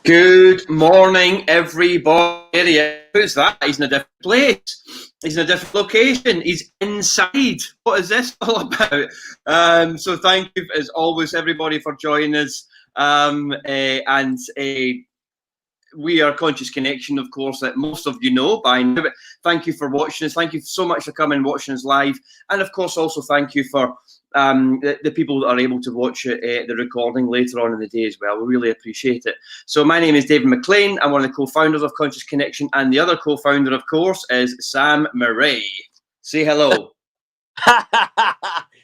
Good morning, everybody. Who's that? He's in a different place. He's in a different location. He's inside. What is this all about? So thank you, as always, everybody, for joining us. We are Conscious Connection, of course, that most of you know by now. But thank you for watching us. Thank you so much for coming and watching us live. And, of course, also thank you for the people that are able to watch the recording later on in the day as well. We really appreciate it. So my name is David McLean. I'm one of the co-founders of Conscious Connection. And the other co-founder, of course, is Sam Murray. Say hello.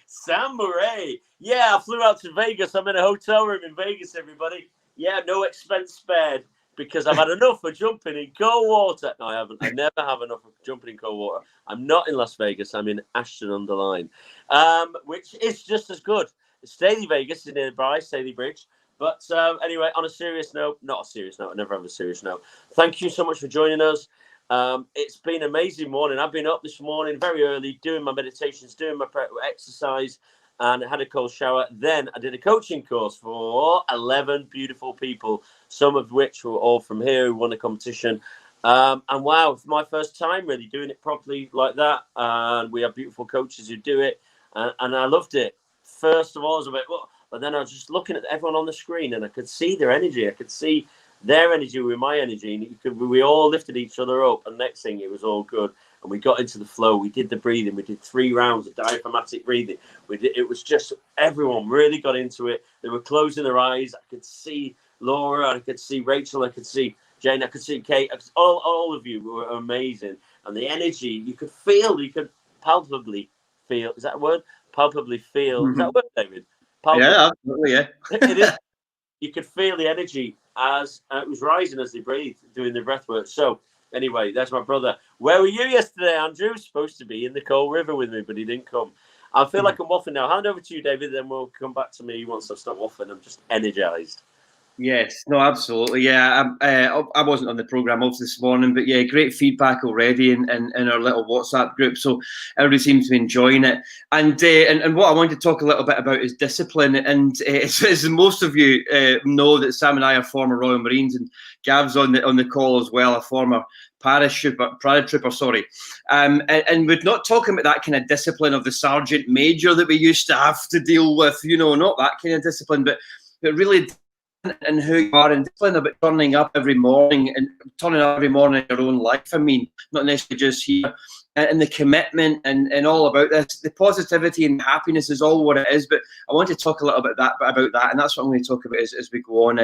Sam Murray. Yeah, I flew out to Vegas. I'm in a hotel room in Vegas, everybody. Yeah, no expense spared. Because I've had enough of jumping in cold water. No, I haven't. I never have enough of jumping in cold water. I'm not in Las Vegas. I'm in Ashton-under-Lyne, which is just as good. Staley Vegas is nearby, Staley Bridge. But anyway, on a serious note, not a serious note. I never have a serious note. Thank you so much for joining us. It's been an amazing morning. I've been up this morning very early, doing my meditations, doing my exercise, and I had a cold shower. Then I did a coaching course for 11 beautiful people, some of which were all from here who won a competition. And wow, it's my first time really doing it properly like that. And we have beautiful coaches who do it. And I loved it. First of all, I was a bit, well, but then I was just looking at everyone on the screen and I could see their energy. I could see their energy with my energy. And we all lifted each other up. And next thing, it was all good. And we got into the flow. We did the breathing. We did 3 rounds of diaphragmatic breathing. It was just, everyone really got into it. They were closing their eyes. I could see Laura. I could see Rachel. I could see Jane. I could see Kate. All of you were amazing. And the energy, you could palpably feel. Is that a word? Palpably feel. Mm-hmm. Is that a word, David? Palpably. Yeah, absolutely, yeah. It is. You could feel the energy as it was rising as they breathed, doing the breath work. So, anyway, that's my brother. Where were you yesterday, Andrew? Supposed to be in the Coal River with me, but he didn't come. I feel like I'm waffling now. Hand over to you, David, then we'll come back to me once I've stopped waffling. I'm just energized. Yes, no, absolutely. Yeah, I wasn't on the programme obviously this morning, but yeah, great feedback already in our little WhatsApp group. So everybody seems to be enjoying it. And what I wanted to talk a little bit about is discipline. And as most of you know, that Sam and I are former Royal Marines, and Gav's on the call as well, a former paratrooper, sorry. And we're not talking about that kind of discipline of the sergeant major that we used to have to deal with, not that kind of discipline, but really and who you are, and discipline about turning up every morning in your own life. I mean, not necessarily just here, and the commitment and all about this. The positivity and happiness is all what it is. But I want to talk a little bit about that, and that's what I'm going to talk about as we go on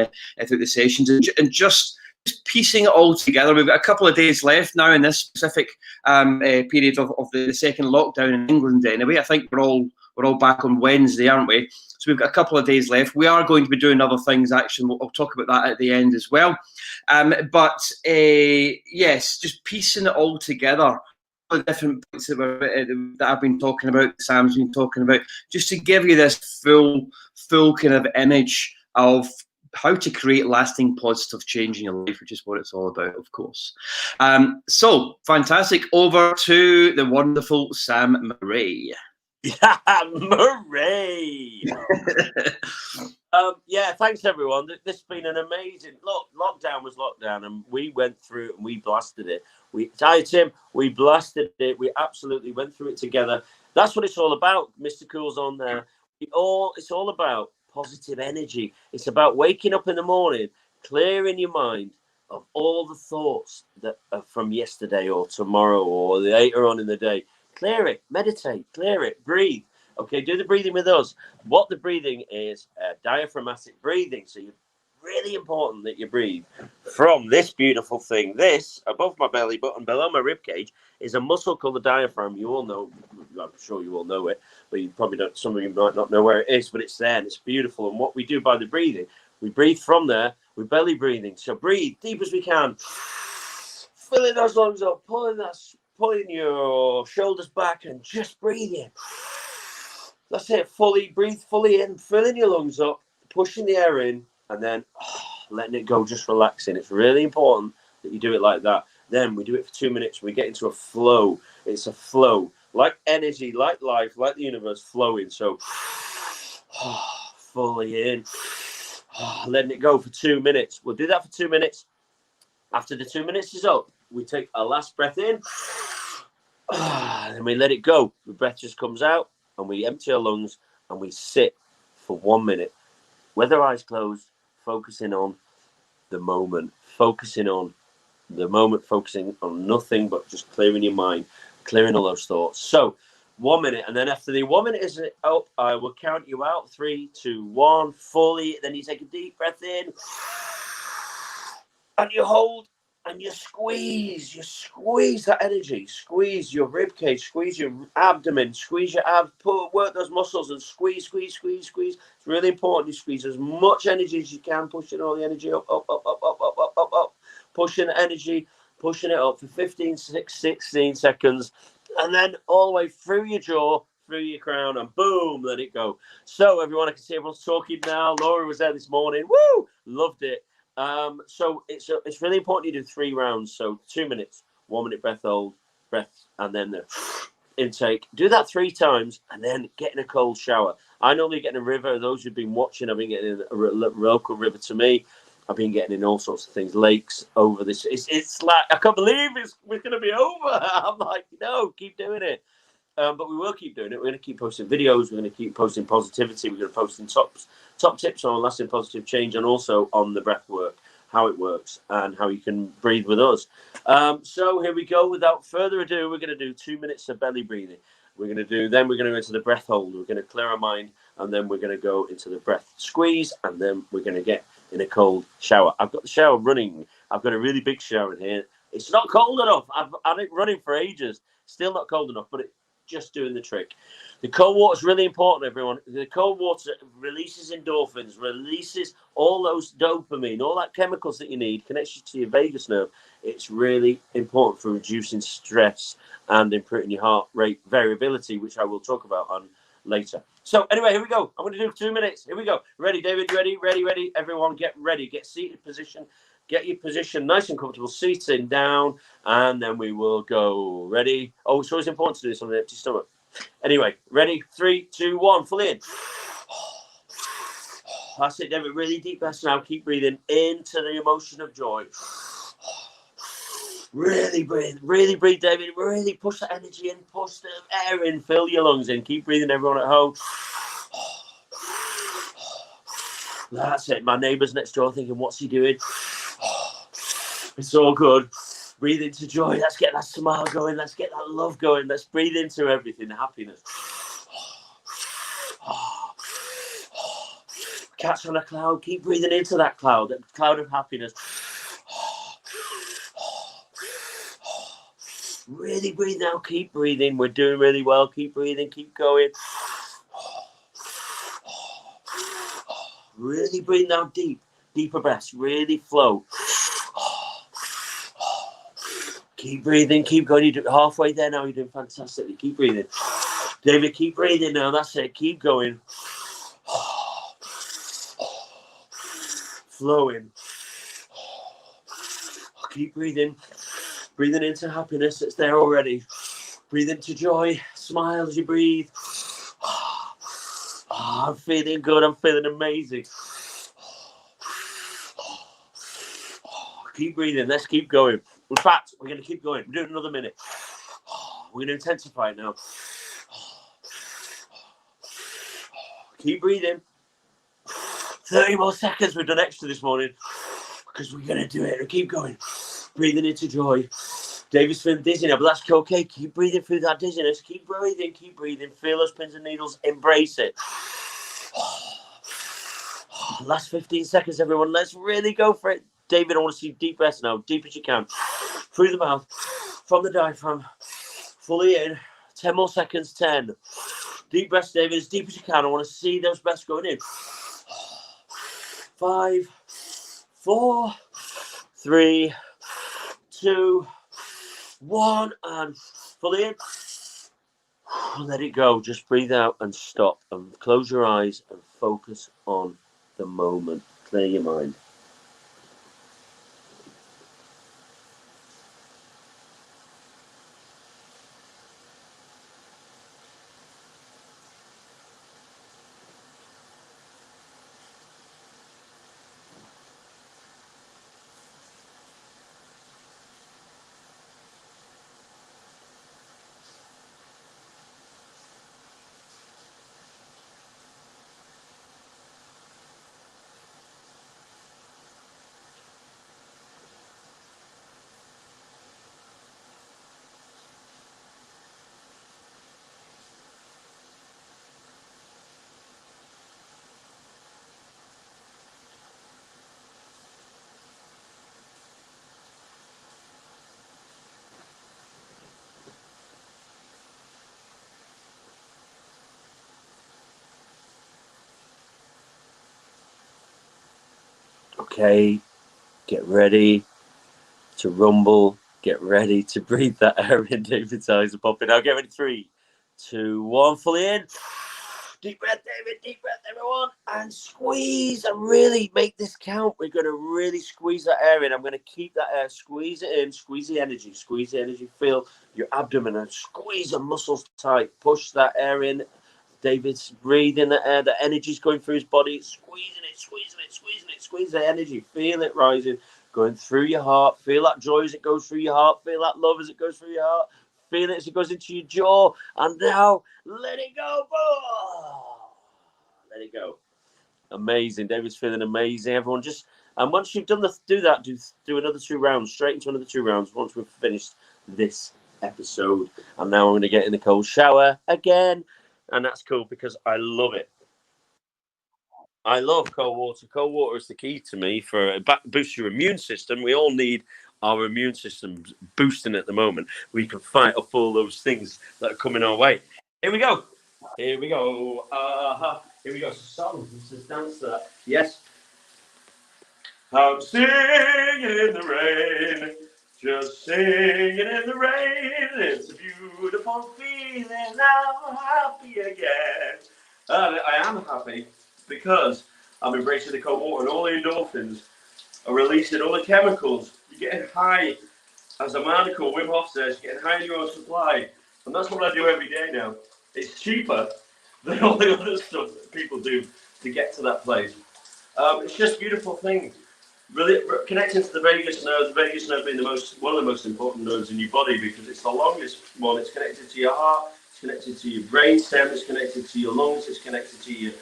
through the sessions, and just piecing it all together. We've got a couple of days left now in this specific period of the second lockdown in England. Anyway, I think we're all back on Wednesday, aren't we? So we've got a couple of days left. We are going to be doing other things, actually. I'll talk about that at the end as well. Yes, just piecing it all together. The different points that I've been talking about, Sam's been talking about, just to give you this full kind of image of how to create lasting positive change in your life, which is what it's all about, of course. So fantastic. Over to the wonderful Sam Murray. Yeah, Murray. Yeah, thanks everyone. This has been an amazing lockdown was lockdown, and we went through it and we blasted it. We blasted it. We absolutely went through it together. That's what it's all about. Mr. Cool's on there. It's all about positive energy. It's about waking up in the morning, clearing your mind of all the thoughts that are from yesterday or tomorrow or later on in the day. Clear it, meditate, clear it, breathe. Okay, do the breathing with us. What the breathing is, diaphragmatic breathing. So it's really important that you breathe from this beautiful thing. This, above my belly button, below my rib cage, is a muscle called the diaphragm. You all know, I'm sure you all know it, but you probably don't, some of you might not know where it is, but it's there and it's beautiful. And what we do by the breathing, we breathe from there with belly breathing. So breathe deep as we can. Filling those lungs up, pulling your shoulders back and just breathe in. That's it. Breathe fully in, filling your lungs up, pushing the air in, and then letting it go, just relaxing. It's really important that you do it like that. Then we do it for 2 minutes. We get into a flow. It's a flow, like energy, like life, like the universe flowing. So fully in, letting it go for 2 minutes. We'll do that for 2 minutes. After the 2 minutes is up, we take our last breath in, and we let it go. The breath just comes out, and we empty our lungs, and we sit for 1 minute, with our eyes closed, focusing on the moment, focusing on nothing but just clearing your mind, clearing all those thoughts. So 1 minute, and then after the 1 minute is up, I will count you out. 3, 2, 1, fully. Then you take a deep breath in, and you hold, and you squeeze that energy, squeeze your rib cage, squeeze your abdomen, squeeze your abs, work those muscles and squeeze. It's really important you squeeze as much energy as you can, pushing all the energy up, pushing the energy, pushing it up for 16 seconds, and then all the way through your jaw, through your crown, and boom, let it go. So everyone, I can see everyone's talking now. Laura was there this morning. Woo! Loved it. So it's really important you do 3 rounds. So 2 minutes, 1 minute breath hold, breath, and then the intake. Do that 3 times, and then get in a cold shower. I normally get in a river. Those who've been watching, I've been getting in a local river to me. I've been getting in all sorts of things, lakes over this. It's like, I can't believe we're going to be over. I'm like, no, keep doing it. But we will keep doing it. We're going to keep posting videos. We're going to keep posting positivity. We're going to post top tips on lasting positive change, and also on the breath work, how it works, and how you can breathe with us. So here we go. Without further ado, we're going to do 2 minutes of belly breathing. Then we're going to go into the breath hold. We're going to clear our mind, and then we're going to go into the breath squeeze, and then we're going to get in a cold shower. I've got the shower running. I've got a really big shower in here. It's not cold enough. I've had it running for ages. Still not cold enough, but just doing the trick. The cold water is really important, everyone. The cold water releases endorphins, releases all those dopamine, all that chemicals that you need, connects you to your vagus nerve. It's really important for reducing stress and improving your heart rate variability, which I will talk about on later. So anyway, here we go. I'm going to do 2 minutes. Here we go. Ready, David? Ready. Everyone get ready. Get seated position. Get your position nice and comfortable, seating down, and then we will go. Ready? Oh, it's always important to do this on an empty stomach. Anyway, ready? 3, 2, 1, fully in. That's it, David. Really deep breaths now. Keep breathing into the emotion of joy. Really breathe, David. Really push that energy in, push the air in, fill your lungs in. Keep breathing, everyone at home. That's it. My neighbour's next door thinking, what's he doing? It's all good. Breathe into joy. Let's get that smile going. Let's get that love going. Let's breathe into everything, happiness. Catch on a cloud. Keep breathing into that cloud of happiness. Really breathe now. Keep breathing. We're doing really well. Keep breathing. Keep going. Really breathe now. Deeper breaths. Really flow. Keep breathing, keep going. You're halfway there now. You're doing fantastically. Keep breathing. David, keep breathing now. That's it. Keep going. Flowing. Keep breathing. Breathing into happiness that's there already. Breathe into joy. Smile as you breathe. I'm feeling good. I'm feeling amazing. Keep breathing. Let's keep going. In fact, we're going to keep going. We're doing another minute. We're going to intensify it now. Keep breathing. 30 more seconds. We've done extra this morning because we're going to do it. Keep going. Breathing into joy. David's feeling dizzy now, but that's okay. Keep breathing through that dizziness. Keep breathing. Keep breathing. Feel those pins and needles. Embrace it. Last 15 seconds, everyone. Let's really go for it. David, I want to see deep breaths now. Deep as you can. Through the mouth. From the diaphragm. Fully in. 10 more seconds. 10. Deep breaths, David. As deep as you can. I want to see those breaths going in. 5, 4, 3, 2, 1. And fully in. Let it go. Just breathe out and stop. And close your eyes and focus on the moment. Clear your mind. Okay, get ready to rumble. Get ready to breathe that air in. David's eyes are popping out. Get ready. 3, 2, 1. Fully in. Deep breath, David. Deep breath, everyone. And squeeze and really make this count. We're going to really squeeze that air in. I'm going to keep that air. Squeeze it in. Squeeze the energy. Squeeze the energy. Feel your abdomen and squeeze the muscles tight. Push that air in. David's breathing the air. The energy's going through his body. Squeezing it, squeezing it, squeezing it. Squeeze the energy. Feel it rising. Going through your heart. Feel that joy as it goes through your heart. Feel that love as it goes through your heart. Feel it as it goes into your jaw. And now, let it go. Let it go. Amazing. David's feeling amazing. Everyone just... And once you've done do another 2 rounds. Straight into another 2 rounds once we've finished this episode. And now I'm going to get in the cold shower again. And that's cool because I love it. I love cold water. Cold water is the key to me for boost your immune system. We all need our immune system boosting at the moment. We can fight off all those things that are coming our way. Here we go. Here we go. Here we go. Song. Let's just dance to that. Yes. I'm singing in the rain. Just singing in the rain. It's a beautiful feeling. I'm happy again. I am happy because I'm embracing the cold water and all the endorphins are releasing all the chemicals. You're getting high. As a manacle, Wim Hof says, you're getting high in your own supply. And that's what I do every day now. It's cheaper than all the other stuff that people do to get to that place. It's just a beautiful thing. Really connecting to the vagus nerve being one of the most important nerves in your body because it's the longest one. It's connected to your heart, it's connected to your brain stem, it's connected to your lungs, it's connected to your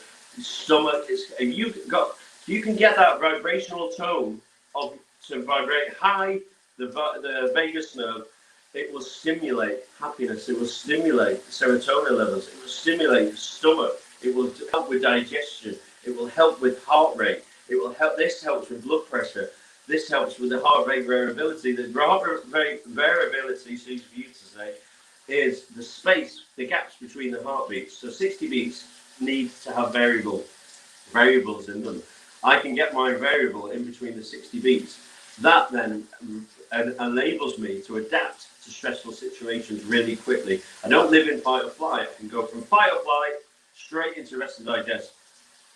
stomach. You can get that vibrational tone to vibrate high the vagus nerve. It will stimulate happiness. It will stimulate serotonin levels. It will stimulate your stomach. It will help with digestion. It will help with heart rate. It will help. This helps with blood pressure. This helps with the heart rate variability. The heart rate variability, so easy for you to say, is the space, the gaps between the heartbeats. So 60 beats need to have variables in them. I can get my variable in between the 60 beats. That then enables me to adapt to stressful situations really quickly. I don't live in fight or flight. I can go from fight or flight straight into rest and digest.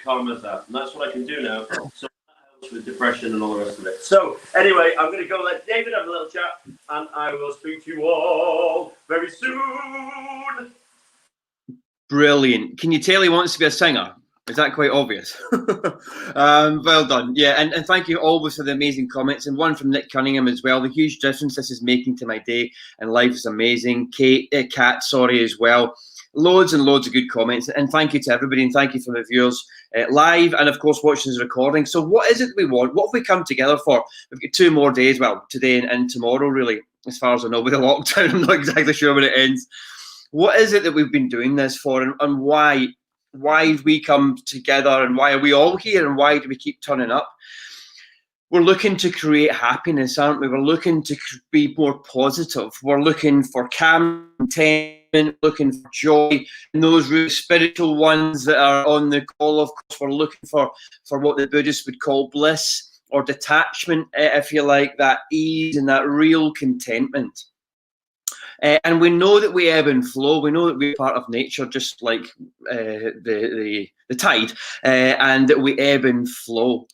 Calm as that. And that's what I can do now. So that helps with depression and all the rest of it. So anyway, I'm going to go let David have a little chat and I will speak to you all very soon. Brilliant. Can you tell he wants to be a singer? Is that quite obvious? Well done. Yeah, and thank you always for the amazing comments. And one from Nick Cunningham as well. The huge difference this is making to my day and life is amazing. Kat, as well. Loads and loads of good comments. And thank you to everybody. And thank you for the viewers live and, of course, watching this recording. So what is it we want? What have we come together for? We've got 2 more days. Well, today and tomorrow, really, as far as I know, with the lockdown. I'm not exactly sure when it ends. What is it that we've been doing this for and why? Why have we come together and why are we all here and why do we keep turning up? We're looking to create happiness, aren't we? We're looking to be more positive. We're looking for contentment, looking for joy. And those really spiritual ones that are on the call, of course, we're looking for what the Buddhists would call bliss or detachment, if you like, that ease and that real contentment. And we know that we ebb and flow. We know that we're part of nature, just like the tide, and that we ebb and flow.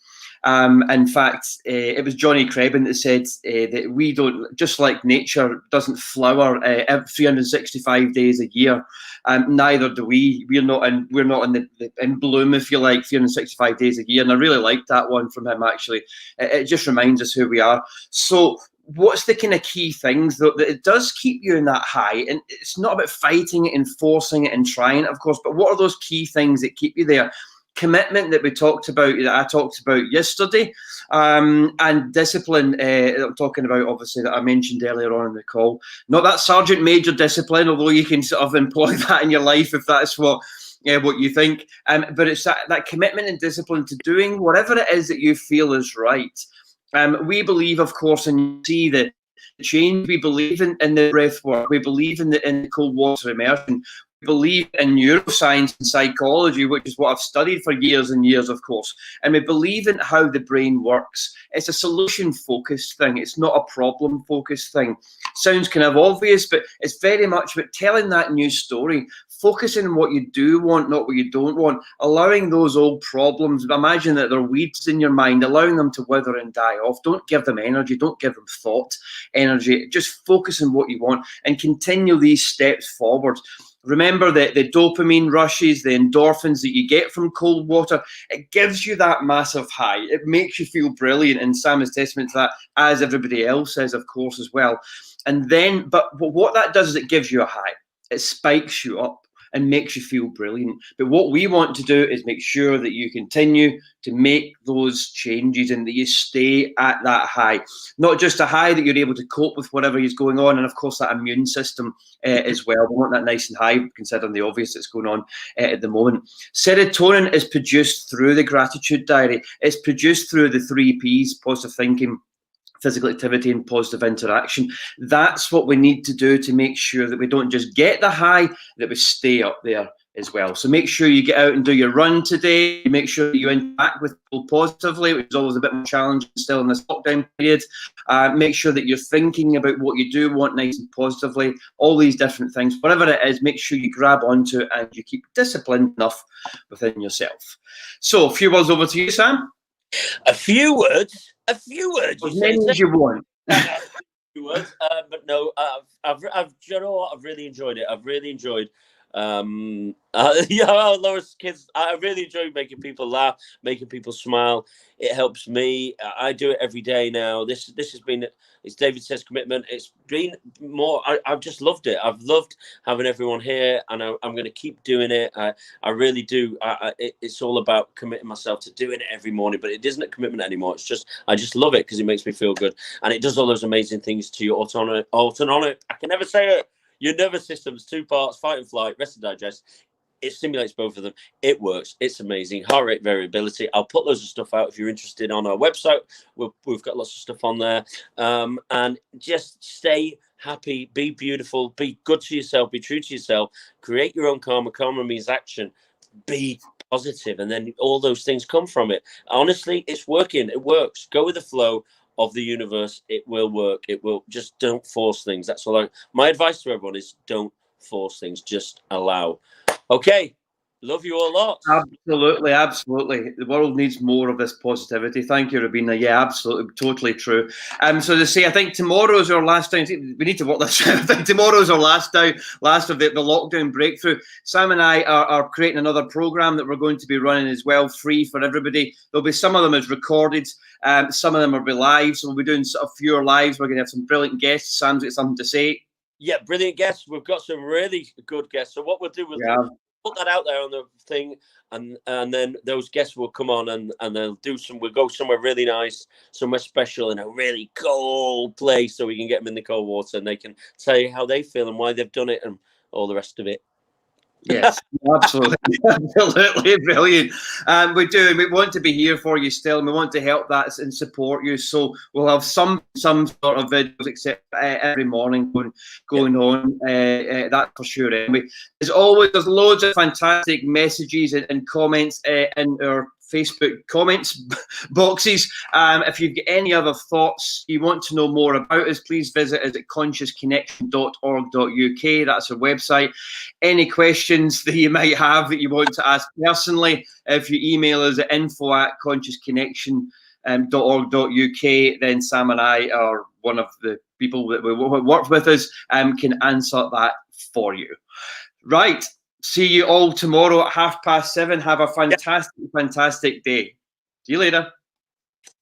In fact, it was Johnny Crebin that said that we don't, just like nature doesn't flower 365 days a year. Neither do we. We're not in bloom, if you like, 365 days a year. And I really liked that one from him. Actually, it just reminds us who we are. So, what's the kind of key things that it does keep you in that high? And it's not about fighting it and forcing it and trying it, of course, but what are those key things that keep you there? Commitment that I talked about yesterday, and discipline. I'm talking about, obviously, that I mentioned earlier on in the call. Not that sergeant major discipline, although you can sort of employ that in your life if that's what you think. But it's that commitment and discipline to doing whatever it is that you feel is right. We believe, of course, and you see the change. We believe in the breath work. We believe in the cold water immersion. believe in neuroscience and psychology, which is what I've studied for years and years, of course, and we believe in how the brain works. It's a solution-focused thing. It's not a problem-focused thing. Sounds kind of obvious, but it's very much about telling that new story, focusing on what you do want, not what you don't want, allowing those old problems, imagine that they're weeds in your mind, allowing them to wither and die off. Don't give them energy, don't give them thought energy, just focus on what you want and continue these steps forward. Remember that the dopamine rushes, the endorphins that you get from cold water, it gives you that massive high. It makes you feel brilliant, and Sam is testament to that, as everybody else says, of course, as well. And then, but what that does is it gives you a high. It spikes you up and makes you feel brilliant. But what we want to do is make sure that you continue to make those changes and that you stay at that high. Not just a high that you're able to cope with whatever is going on, and of course that immune system as well. We want that nice and high, considering the obvious that's going on at the moment. Serotonin is produced through the gratitude diary. It's produced through the 3 Ps, positive thinking, physical activity, and positive interaction. That's what we need to do to make sure that we don't just get the high, that we stay up there as well. So make sure you get out and do your run today. Make sure that you interact with people positively, which is always a bit more challenging still in this lockdown period. Make sure that you're thinking about what you do want nice and positively, all these different things. Whatever it is, make sure you grab onto it and you keep disciplined enough within yourself. So a few words over to you, Sam. A few words. As many as you want. A few words. But no, you know what? I've really enjoyed it. I've really enjoyed. Laura's kids. I really enjoy making people laugh, making people smile. It helps me. I do it every day now. This has been. It's David says commitment. It's been more. I've just loved it. I've loved having everyone here, and I'm going to keep doing it. I really do. It's all about committing myself to doing it every morning. But it isn't a commitment anymore. It's just I just love it because it makes me feel good, and it does all those amazing things to your autonomic. I can never say it. Your nervous system's 2 parts: fight and flight, rest and digest. It stimulates both of them. It works. It's amazing. Heart rate variability. I'll put loads of stuff out if you're interested on our website. We've got lots of stuff on there. And just stay happy, be beautiful, be good to yourself, be true to yourself, create your own karma. Karma means action. Be positive, and then all those things come from it. Honestly, it's working. It works. Go with the flow of the universe. It will work. It will. Just don't force things. That's all. My advice to everyone is don't force things. Just allow. Okay. Love you all lots. Absolutely. The world needs more of this positivity. Thank you, Rabina. Yeah, absolutely. Totally true. So to say, I think tomorrow's our last time. We need to work this out. I think tomorrow's our last of the lockdown breakthrough. Sam and I are creating another program that we're going to be running as well, free for everybody. There'll be some of them as recorded. Some of them will be live. So we'll be doing sort of fewer lives. We're going to have some brilliant guests. Sam's got something to say. Yeah, brilliant guests. We've got some really good guests. So what we'll do, put that out there on the thing, and then those guests will come on and they'll do we'll go somewhere really nice, somewhere special in a really cold place, so we can get them in the cold water and they can say how they feel and why they've done it and all the rest of it. Yes, absolutely. Absolutely brilliant. We want to be here for you still, and we want to help that and support you. So we'll have some sort of videos, except every morning going on. That's for sure. Anyway, as always, there's loads of fantastic messages and comments in our Facebook comments boxes. If you've got any other thoughts you want to know more about us, please visit us at consciousconnection.org.uk. That's our website. Any questions that you might have that you want to ask personally, if you email us at info@consciousconnection.org.uk, then Sam and I are one of the people that will work with us can answer that for you. Right. See you all tomorrow at 7:30. Have a fantastic day. See you later.